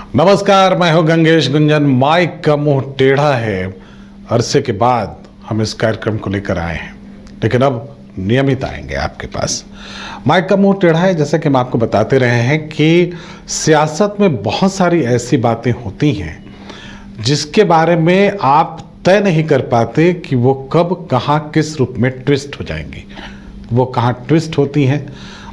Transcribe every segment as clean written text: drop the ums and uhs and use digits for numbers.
नमस्कार, मैं हूं गंगेश गुंजन। माइक का मुंह टेढ़ा है। अरसे के बाद हम इस कार्यक्रम को लेकर आए हैं, लेकिन अब नियमित आएंगे आपके पास। माइक का मुंह टेढ़ा है, जैसे कि हम आपको बताते रहे हैं कि सियासत में बहुत सारी ऐसी बातें होती हैं जिसके बारे में आप तय नहीं कर पाते कि वो कब कहाँ किस रूप में ट्विस्ट हो जाएंगी। वो कहाँ ट्विस्ट होती हैं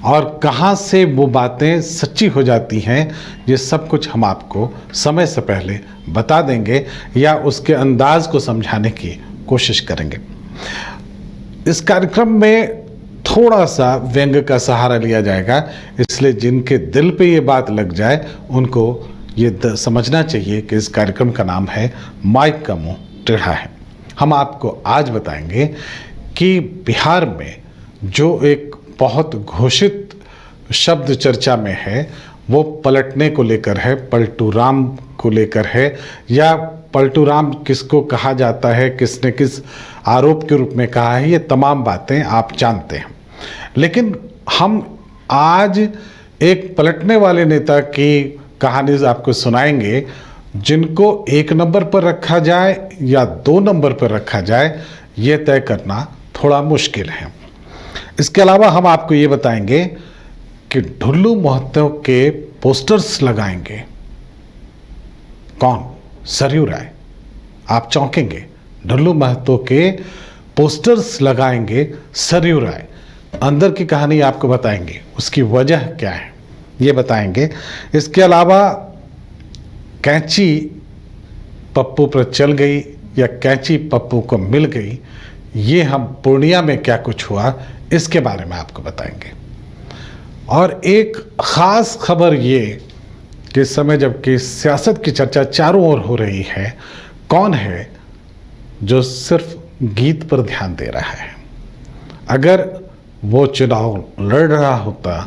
और कहाँ से वो बातें सच्ची हो जाती हैं, ये सब कुछ हम आपको समय से पहले बता देंगे या उसके अंदाज को समझाने की कोशिश करेंगे। इस कार्यक्रम में थोड़ा सा व्यंग का सहारा लिया जाएगा, इसलिए जिनके दिल पे ये बात लग जाए उनको ये समझना चाहिए कि इस कार्यक्रम का नाम है माइक का मुंह टेढ़ा है। हम आपको आज बताएंगे कि बिहार में जो एक बहुत घोषित शब्द चर्चा में है वो पलटने को लेकर है, पलटू राम को लेकर है, या पलटू राम किसको कहा जाता है, किसने किस आरोप के रूप में कहा है, ये तमाम बातें आप जानते हैं। लेकिन हम आज एक पलटने वाले नेता की कहानी आपको सुनाएंगे जिनको 1 नंबर पर रखा जाए या 2 नंबर पर रखा जाए, ये तय करना थोड़ा मुश्किल है। इसके अलावा हम आपको ये बताएंगे कि ढुल्लू महतो के पोस्टर्स लगाएंगे कौन? सरयू राय। आप चौंकेंगे, ढुल्लू महतो के पोस्टर्स लगाएंगे सरयू राय। अंदर की कहानी आपको बताएंगे, उसकी वजह क्या है ये बताएंगे। इसके अलावा कैंची पप्पू पर चल गई या कैंची पप्पू को मिल गई, ये हम पूर्णिया में क्या कुछ हुआ इसके बारे में आपको बताएंगे। और एक ख़ास खबर ये कि इस समय जबकि सियासत की चर्चा चारों ओर हो रही है, कौन है जो सिर्फ गीत पर ध्यान दे रहा है। अगर वो चुनाव लड़ रहा होता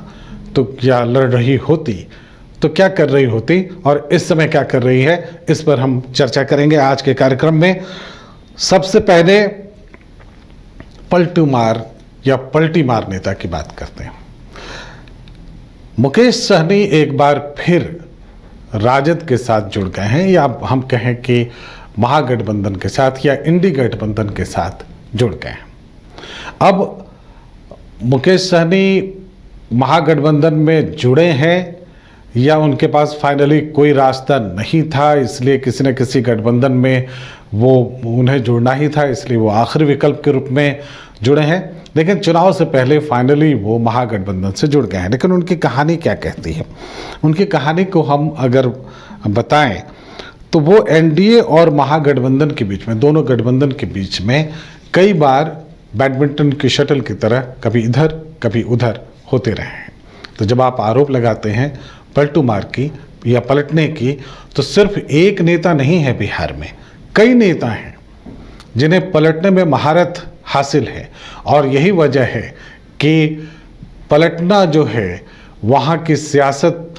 तो या लड़ रही होती तो क्या कर रही होती और इस समय क्या कर रही है, इस पर हम चर्चा करेंगे आज के कार्यक्रम में। सबसे पहले पलटू मार या पलटी मार नेता की बात करते हैं। मुकेश सहनी एक बार फिर राजद के साथ जुड़ गए हैं, या हम कहें कि महागठबंधन के साथ या इंडी गठबंधन के साथ जुड़ गए हैं। अब मुकेश सहनी महागठबंधन में जुड़े हैं या उनके पास फाइनली कोई रास्ता नहीं था, इसलिए किसी न किसी गठबंधन में वो उन्हें जुड़ना ही था, इसलिए वो आखिरी विकल्प के रूप में जुड़े हैं। लेकिन चुनाव से पहले फाइनली वो महागठबंधन से जुड़ गए हैं। लेकिन उनकी कहानी क्या कहती है? उनकी कहानी को हम अगर बताएं तो वो एनडीए और महागठबंधन के बीच में, दोनों गठबंधन के बीच में कई बार बैडमिंटन की शटल की तरह कभी इधर कभी उधर होते रहे हैं। तो जब आप आरोप लगाते हैं पलटू मार की या पलटने की, तो सिर्फ एक नेता नहीं है बिहार में, कई नेता हैं जिन्हें पलटने में महारत हासिल है। और यही वजह है कि पलटना जो है वहाँ की सियासत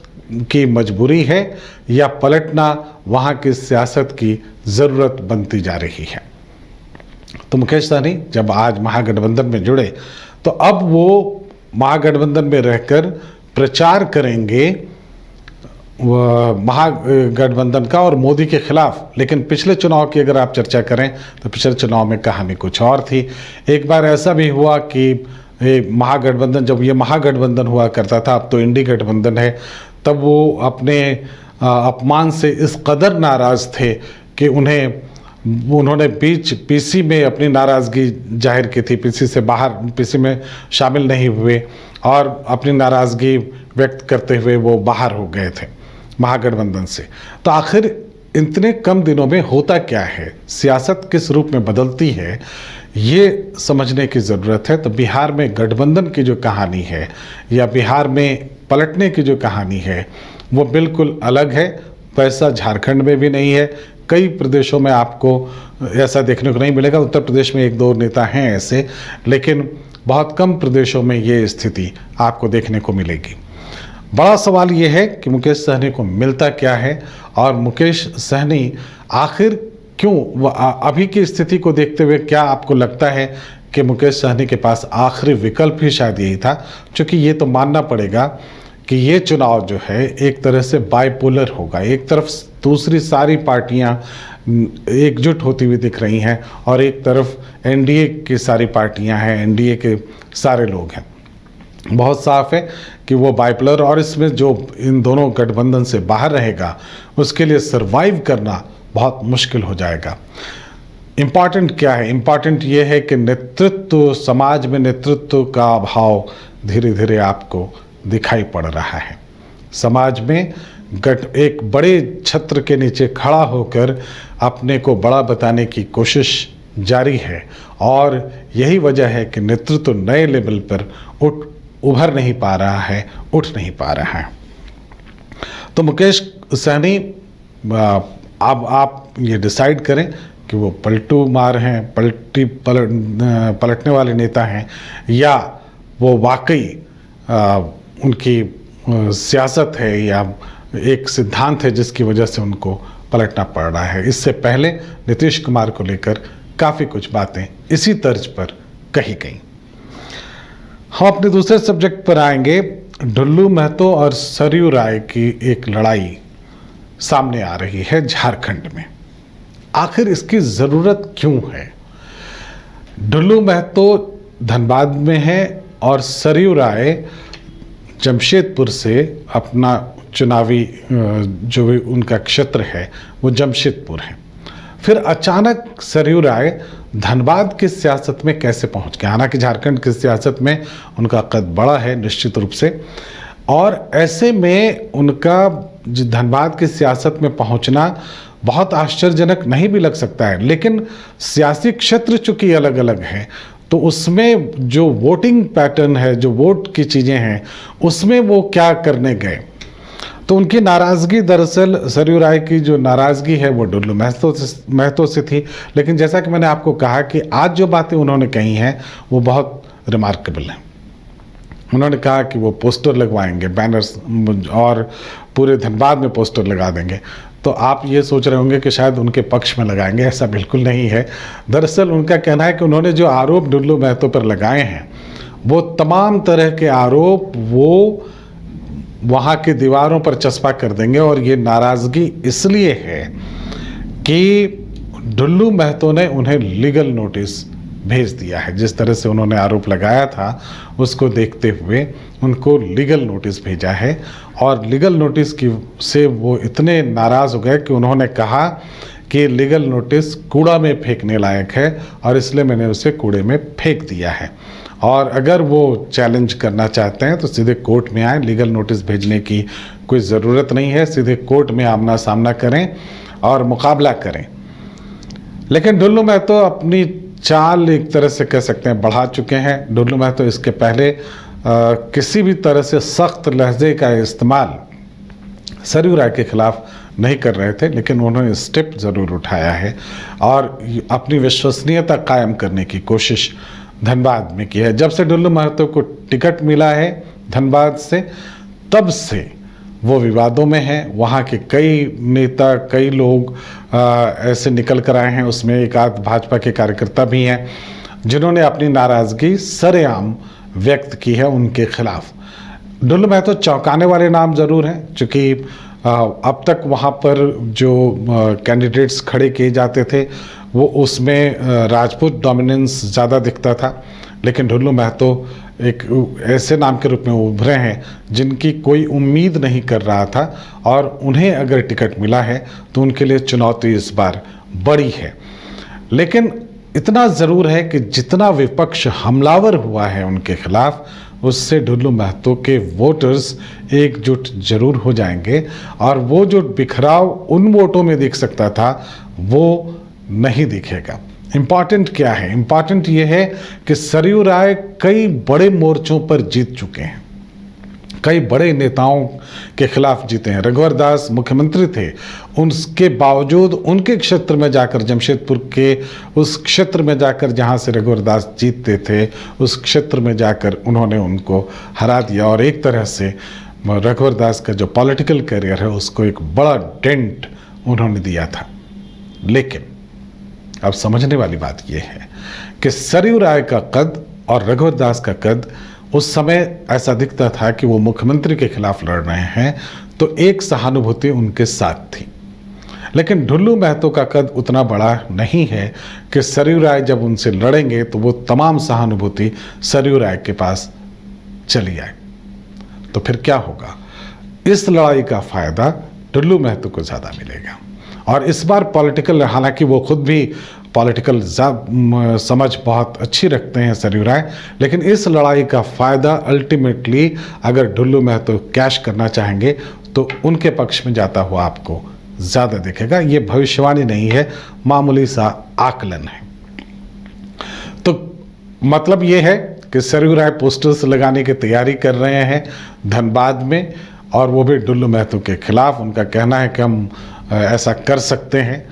की मजबूरी है या पलटना वहाँ की सियासत की ज़रूरत बनती जा रही है। तो मुकेश सहनी जब आज महागठबंधन में जुड़े तो अब वो महागठबंधन में रहकर प्रचार करेंगे महागठबंधन का और मोदी के खिलाफ। लेकिन पिछले चुनाव की अगर आप चर्चा करें तो पिछले चुनाव में कहानी कुछ और थी। एक बार ऐसा भी हुआ कि महागठबंधन, जब ये महागठबंधन हुआ करता था, अब तो इंडी गठबंधन है, तब वो अपने अपमान से इस कदर नाराज़ थे कि उन्होंने बीच पीसी में अपनी नाराज़गी जाहिर की थी। पीसी से बाहर, पीसी में शामिल नहीं हुए और अपनी नाराज़गी व्यक्त करते हुए वो बाहर हो गए थे महागठबंधन से। तो आखिर इतने कम दिनों में होता क्या है, सियासत किस रूप में बदलती है, ये समझने की ज़रूरत है। तो बिहार में गठबंधन की जो कहानी है या बिहार में पलटने की जो कहानी है वो बिल्कुल अलग है। वैसा झारखंड में भी नहीं है, कई प्रदेशों में आपको ऐसा देखने को नहीं मिलेगा। उत्तर प्रदेश में 1-2 नेता हैं ऐसे, लेकिन बहुत कम प्रदेशों में ये स्थिति आपको देखने को मिलेगी। बड़ा सवाल ये है कि मुकेश सहनी को मिलता क्या है और मुकेश सहनी आखिर क्यों, अभी की स्थिति को देखते हुए क्या आपको लगता है कि मुकेश सहनी के पास आखिरी विकल्प ही शायद यही था? क्योंकि ये तो मानना पड़ेगा कि ये चुनाव जो है एक तरह से बाइपोलर होगा। एक तरफ दूसरी सारी पार्टियां एकजुट होती हुई दिख रही हैं और एक तरफ एनडीए की सारी पार्टियां हैं, एनडीए के सारे लोग हैं। बहुत साफ है कि वो बाइपोलर, और इसमें जो इन दोनों गठबंधन से बाहर रहेगा उसके लिए सरवाइव करना बहुत मुश्किल हो जाएगा। इम्पॉर्टेंट क्या है? इम्पॉर्टेंट ये है कि नेतृत्व, समाज में नेतृत्व का अभाव धीरे धीरे आपको दिखाई पड़ रहा है। समाज में एक बड़े छत्र के नीचे खड़ा होकर अपने को बड़ा बताने की कोशिश जारी है, और यही वजह है कि नेतृत्व नए लेवल पर उभर नहीं पा रहा है, उठ नहीं पा रहा है। तो मुकेश सहनी, अब आप ये डिसाइड करें कि वो पलटू मार हैं, पलटने वाले नेता हैं, या वो वाकई उनकी सियासत है या एक सिद्धांत है जिसकी वजह से उनको पलटना पड़ रहा है। इससे पहले नीतीश कुमार को लेकर काफ़ी कुछ बातें इसी तर्ज पर कही गई। हम अपने दूसरे सब्जेक्ट पर आएंगे। ढुल्लू महतो और सरयू राय की एक लड़ाई सामने आ रही है झारखंड में। आखिर इसकी ज़रूरत क्यों है? ढुल्लू महतो धनबाद में है और सरयू राय जमशेदपुर से अपना चुनावी जो भी उनका क्षेत्र है वो जमशेदपुर है। फिर अचानक सरयू राय धनबाद की सियासत में कैसे पहुंच गए? हालांकि झारखंड की सियासत में उनका कद बड़ा है निश्चित रूप से, और ऐसे में उनका धनबाद की सियासत में पहुंचना बहुत आश्चर्यजनक नहीं भी लग सकता है, लेकिन सियासी क्षेत्र चूंकि अलग अलग है तो उसमें जो वोटिंग पैटर्न है, जो वोट की चीज़ें हैं, उसमें वो क्या करने गए। तो उनकी नाराज़गी, दरअसल सरयू राय की जो नाराज़गी है वो ढुल्लू महतो से थी। लेकिन जैसा कि मैंने आपको कहा कि आज जो बातें उन्होंने कही हैं वो बहुत रिमार्केबल हैं। उन्होंने कहा कि वो पोस्टर लगवाएंगे, बैनर्स, और पूरे धनबाद में पोस्टर लगा देंगे। तो आप ये सोच रहे होंगे कि शायद उनके पक्ष में लगाएंगे, ऐसा बिल्कुल नहीं है। दरअसल उनका कहना है कि उन्होंने जो आरोप ढुल्लू महतो पर लगाए हैं वो तमाम तरह के आरोप वो वहाँ की दीवारों पर चस्पा कर देंगे, और ये नाराज़गी इसलिए है कि ढुल्लू महतो ने उन्हें लीगल नोटिस भेज दिया है। जिस तरह से उन्होंने आरोप लगाया था उसको देखते हुए उनको लीगल नोटिस भेजा है, और लीगल नोटिस की से वो इतने नाराज़ हो गए कि उन्होंने कहा कि लीगल नोटिस कूड़ा में फेंकने लायक है और इसलिए मैंने उसे कूड़े में फेंक दिया है, और अगर वो चैलेंज करना चाहते हैं तो सीधे कोर्ट में आए। लीगल नोटिस भेजने की कोई ज़रूरत नहीं है, सीधे कोर्ट में आमना सामना करें और मुकाबला करें। लेकिन ढुल्लू महतो अपनी चाल एक तरह से कह सकते हैं बढ़ा चुके हैं। ढुल्लू महतो इसके पहले किसी भी तरह से सख्त लहजे का इस्तेमाल सरयू राय के खिलाफ नहीं कर रहे थे, लेकिन उन्होंने स्टेप ज़रूर उठाया है और अपनी विश्वसनीयता कायम करने की कोशिश धनबाद में की है। जब से ढुल्लू महतो को टिकट मिला है धनबाद से, तब से वो विवादों में हैं। वहाँ के कई नेता, कई लोग ऐसे निकल कर आए हैं, उसमें एक आध भाजपा के कार्यकर्ता भी हैं जिन्होंने अपनी नाराज़गी सरेआम व्यक्त की है उनके खिलाफ। ढुल्लू महतो चौंकाने वाले नाम ज़रूर हैं, चूँकि अब तक वहाँ पर जो कैंडिडेट्स खड़े किए जाते थे वो उसमें राजपूत डोमिनेंस ज़्यादा दिखता था, लेकिन ढुल्लू महतो एक ऐसे नाम के रूप में उभरे हैं जिनकी कोई उम्मीद नहीं कर रहा था, और उन्हें अगर टिकट मिला है तो उनके लिए चुनौती इस बार बड़ी है। लेकिन इतना ज़रूर है कि जितना विपक्ष हमलावर हुआ है उनके खिलाफ, उससे ढुल्लू महतो के वोटर्स एकजुट जरूर हो जाएंगे, और वो जो बिखराव उन वोटों में दिख सकता था वो नहीं दिखेगा। इम्पॉर्टेंट क्या है? इम्पॉर्टेंट ये है कि सरयू राय कई बड़े मोर्चों पर जीत चुके हैं, कई बड़े नेताओं के खिलाफ जीते हैं। रघुवर दास मुख्यमंत्री थे, उसके बावजूद उनके क्षेत्र में जाकर, जमशेदपुर के उस क्षेत्र में जाकर जहां से रघुवर दास जीतते थे, उस क्षेत्र में जाकर उन्होंने उनको हरा दिया, और एक तरह से रघुवर दास का जो पॉलिटिकल करियर है उसको एक बड़ा डेंट उन्होंने दिया था। लेकिन अब समझने वाली बात यह है कि सरयू राय का कद और रघुवर दास का कद उस समय ऐसा दिखता था कि वो मुख्यमंत्री के खिलाफ लड़ रहे हैं, तो एक सहानुभूति उनके साथ थी। लेकिन ढुल्लू महतो का कद उतना बड़ा नहीं है कि सरयू राय जब उनसे लड़ेंगे तो वो तमाम सहानुभूति सरयू राय के पास चली आए। तो फिर क्या होगा? इस लड़ाई का फायदा ढुल्लू महतो को ज़्यादा मिलेगा। और इस बार पॉलिटिकल, हालांकि वो खुद भी पॉलिटिकल समझ बहुत अच्छी रखते हैं सरयू राय, लेकिन इस लड़ाई का फ़ायदा अल्टीमेटली अगर ढुल्लू महतो कैश करना चाहेंगे तो उनके पक्ष में जाता हुआ आपको ज़्यादा दिखेगा। ये भविष्यवाणी नहीं है, मामूली सा आकलन है। तो मतलब ये है कि सरयू राय पोस्टर्स लगाने की तैयारी कर रहे हैं धनबाद में, और वो भी ढुल्लू महतो के खिलाफ। उनका कहना है कि हम ऐसा कर सकते हैं,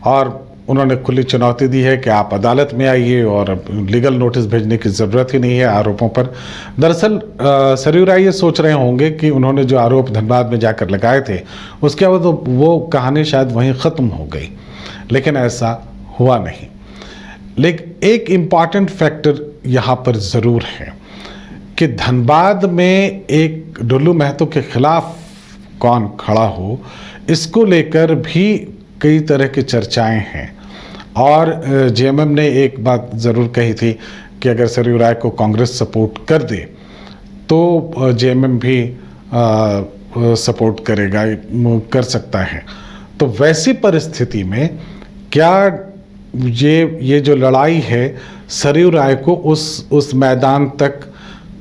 और उन्होंने खुली चुनौती दी है कि आप अदालत में आइए और लीगल नोटिस भेजने की ज़रूरत ही नहीं है आरोपों पर। दरअसल सरयू राय ये सोच रहे होंगे कि उन्होंने जो आरोप धनबाद में जाकर लगाए थे उसके बाद तो वो कहानी शायद वहीं ख़त्म हो गई, लेकिन ऐसा हुआ नहीं। लेकिन एक इम्पॉर्टेंट फैक्टर यहाँ पर ज़रूर है कि धनबाद में एक ढुल्लू महतो के खिलाफ कौन खड़ा हो, इसको लेकर भी कई तरह की चर्चाएं हैं। और जेएमएम ने एक बात ज़रूर कही थी कि अगर सरयू राय को कांग्रेस सपोर्ट कर दे तो जेएमएम भी सपोर्ट करेगा, कर सकता है। तो वैसी परिस्थिति में क्या ये जो लड़ाई है सरयू राय को उस मैदान तक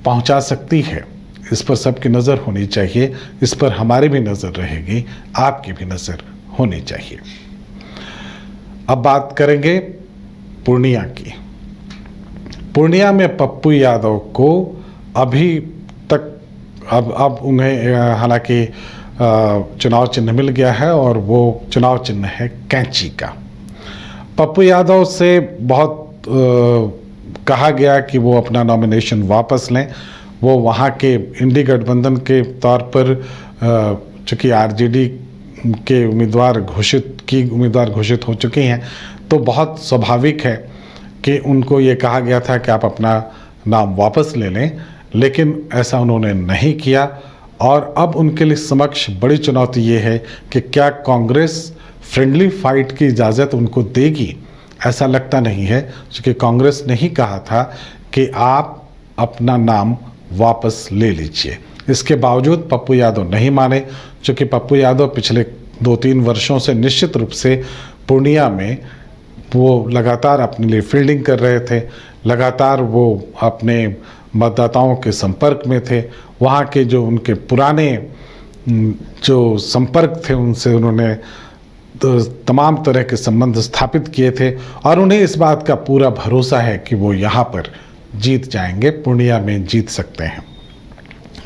पहुंचा सकती है? इस पर सबकी नज़र होनी चाहिए, इस पर हमारी भी नज़र रहेगी, आपकी भी नज़र होनी चाहिए। अब बात करेंगे पूर्णिया की। पूर्णिया में पप्पू यादव को अभी तक अब उन्हें हालांकि चुनाव चिन्ह मिल गया है, और वो चुनाव चिन्ह है कैंची का। पप्पू यादव से बहुत कहा गया कि वो अपना नॉमिनेशन वापस लें। वो वहाँ के इंडी गठबंधन के तौर पर चूँकि आरजेडी के उम्मीदवार घोषित हो चुकी हैं, तो बहुत स्वाभाविक है कि उनको ये कहा गया था कि आप अपना नाम वापस ले लें, लेकिन ऐसा उन्होंने नहीं किया। और अब उनके लिए समक्ष बड़ी चुनौती ये है कि क्या कांग्रेस फ्रेंडली फाइट की इजाज़त उनको देगी? ऐसा लगता नहीं है, क्योंकि कांग्रेस ने ही कहा था कि आप अपना नाम वापस ले लीजिए। इसके बावजूद पप्पू यादव नहीं माने, क्योंकि पप्पू यादव पिछले 2-3 वर्षों से निश्चित रूप से पूर्णिया में वो लगातार अपने लिए फील्डिंग कर रहे थे, लगातार वो अपने मतदाताओं के संपर्क में थे। वहाँ के जो उनके पुराने जो संपर्क थे उनसे उन्होंने तो तमाम तरह के संबंध स्थापित किए थे, और उन्हें इस बात का पूरा भरोसा है कि वो यहाँ पर जीत जाएंगे, पूर्णिया में जीत सकते हैं।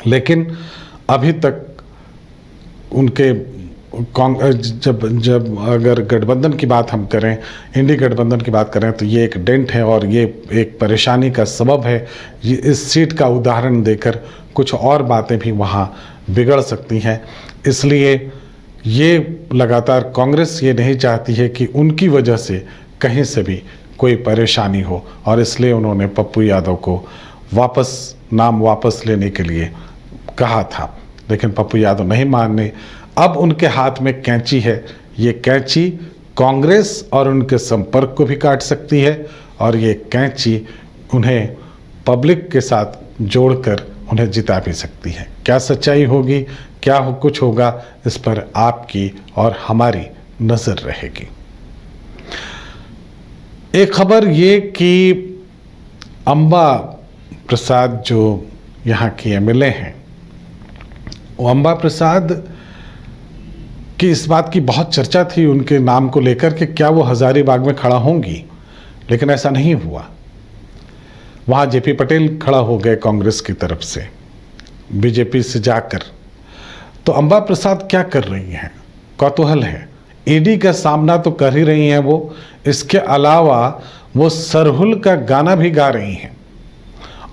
लेकिन अभी तक उनके जब अगर गठबंधन की बात हम करें, इंडी गठबंधन की बात करें, तो ये एक डेंट है और ये एक परेशानी का सबब है। ये इस सीट का उदाहरण देकर कुछ और बातें भी वहाँ बिगड़ सकती हैं। इसलिए ये लगातार कांग्रेस ये नहीं चाहती है कि उनकी वजह से कहीं से भी कोई परेशानी हो, और इसलिए उन्होंने पप्पू यादव को नाम वापस लेने के लिए कहा था। लेकिन पप्पू यादव नहीं माने। अब उनके हाथ में कैंची है। ये कैंची कांग्रेस और उनके संपर्क को भी काट सकती है, और ये कैंची उन्हें पब्लिक के साथ जोड़कर उन्हें जिता भी सकती है। क्या सच्चाई होगी, क्या कुछ होगा, इस पर आपकी और हमारी नज़र रहेगी। एक खबर ये कि अंबा प्रसाद जो यहाँ की एमएलए हैं, वो अंबा प्रसाद की इस बात की बहुत चर्चा थी उनके नाम को लेकर कि क्या वो हजारीबाग में खड़ा होंगी, लेकिन ऐसा नहीं हुआ। वहाँ जेपी पटेल खड़ा हो गए कांग्रेस की तरफ से, बीजेपी से जाकर। तो अंबा प्रसाद क्या कर रही हैं, कौतूहल है। ईडी का सामना तो कर ही रही हैं वो, इसके अलावा वो सरहुल का गाना भी गा रही हैं,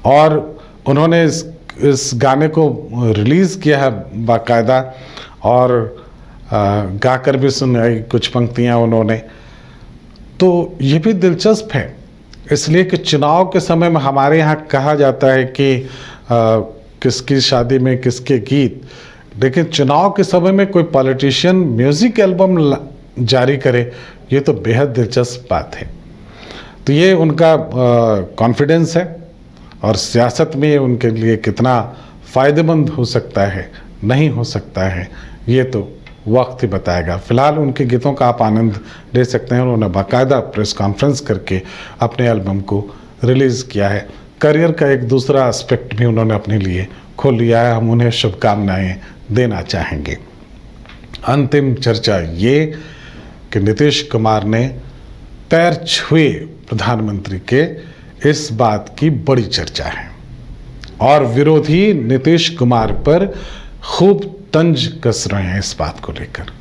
और उन्होंने इस गाने को रिलीज़ किया है बाकायदा, और गाकर भी सुनाई कुछ पंक्तियाँ उन्होंने। तो ये भी दिलचस्प है, इसलिए कि चुनाव के समय में हमारे यहाँ कहा जाता है कि किसकी शादी में किसके गीत। लेकिन चुनाव के समय में कोई पॉलिटिशियन म्यूज़िक एल्बम जारी करे, ये तो बेहद दिलचस्प बात है। तो ये उनका कॉन्फिडेंस है, और सियासत में उनके लिए कितना फ़ायदेमंद हो सकता है, नहीं हो सकता है, ये तो वक्त ही बताएगा। फ़िलहाल उनके गीतों का आप आनंद ले सकते हैं। उन्होंने बाकायदा प्रेस कॉन्फ्रेंस करके अपने एल्बम को रिलीज़ किया है। करियर का एक दूसरा एस्पेक्ट भी उन्होंने अपने लिए खोल लिया है। हम उन्हें शुभकामनाएं देना चाहेंगे। अंतिम चर्चा ये कि नीतीश कुमार ने पैर छुए प्रधानमंत्री के, इस बात की बड़ी चर्चा है, और विरोधी नीतीश कुमार पर खूब तंज कस रहे हैं इस बात को लेकर।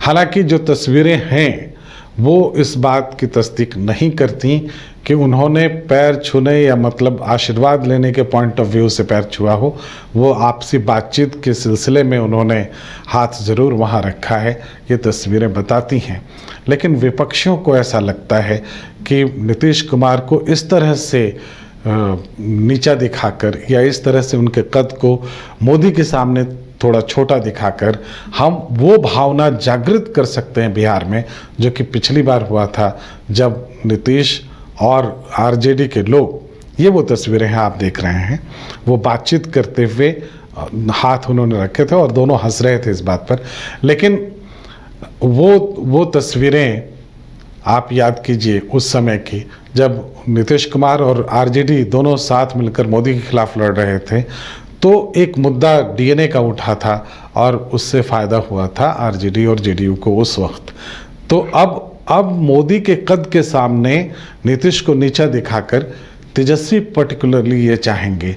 हालांकि जो तस्वीरें हैं वो इस बात की तस्दीक नहीं करती कि उन्होंने पैर छूने या मतलब आशीर्वाद लेने के पॉइंट ऑफ व्यू से पैर छुआ हो। वो आपसी बातचीत के सिलसिले में उन्होंने हाथ ज़रूर वहाँ रखा है, ये तस्वीरें बताती हैं। लेकिन विपक्षियों को ऐसा लगता है कि नीतीश कुमार को इस तरह से नीचा दिखाकर या इस तरह से उनके कद को मोदी के सामने थोड़ा छोटा दिखाकर हम वो भावना जागृत कर सकते हैं बिहार में, जो कि पिछली बार हुआ था जब नीतीश और आरजेडी के लोग, ये वो तस्वीरें हैं आप देख रहे हैं, वो बातचीत करते हुए हाथ उन्होंने रखे थे और दोनों हंस रहे थे इस बात पर। लेकिन वो तस्वीरें आप याद कीजिए उस समय की, जब नीतीश कुमार और आरजेडी दोनों साथ मिलकर मोदी के खिलाफ लड़ रहे थे, तो एक मुद्दा डीएनए का उठा था और उससे फ़ायदा हुआ था आरजेडी और जेडीयू को उस वक्त। तो अब मोदी के कद के सामने नीतीश को नीचा दिखाकर तेजस्वी पर्टिकुलरली ये चाहेंगे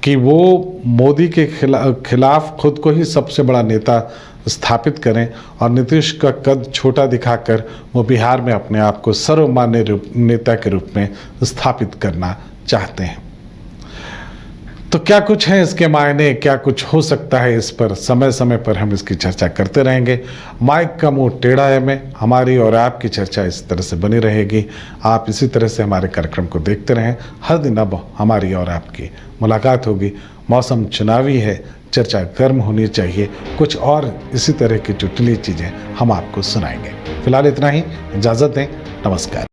कि वो मोदी के खिलाफ खुद को ही सबसे बड़ा नेता स्थापित करें, और नीतीश का कद छोटा दिखाकर वो बिहार में अपने आप को सर्वमान्य नेता के रूप में स्थापित करना चाहते हैं। तो क्या कुछ है इसके मायने, क्या कुछ हो सकता है, इस पर समय समय पर हम इसकी चर्चा करते रहेंगे। माइक का मुंह टेढ़ा है में हमारी और आपकी चर्चा इस तरह से बनी रहेगी। आप इसी तरह से हमारे कार्यक्रम को देखते रहें। हर दिन अब हमारी और आपकी मुलाकात होगी। मौसम चुनावी है, चर्चा गर्म होनी चाहिए, कुछ और इसी तरह की चुटकुली चीज़ें हम आपको सुनाएंगे। फिलहाल इतना ही, इजाज़त दें, नमस्कार।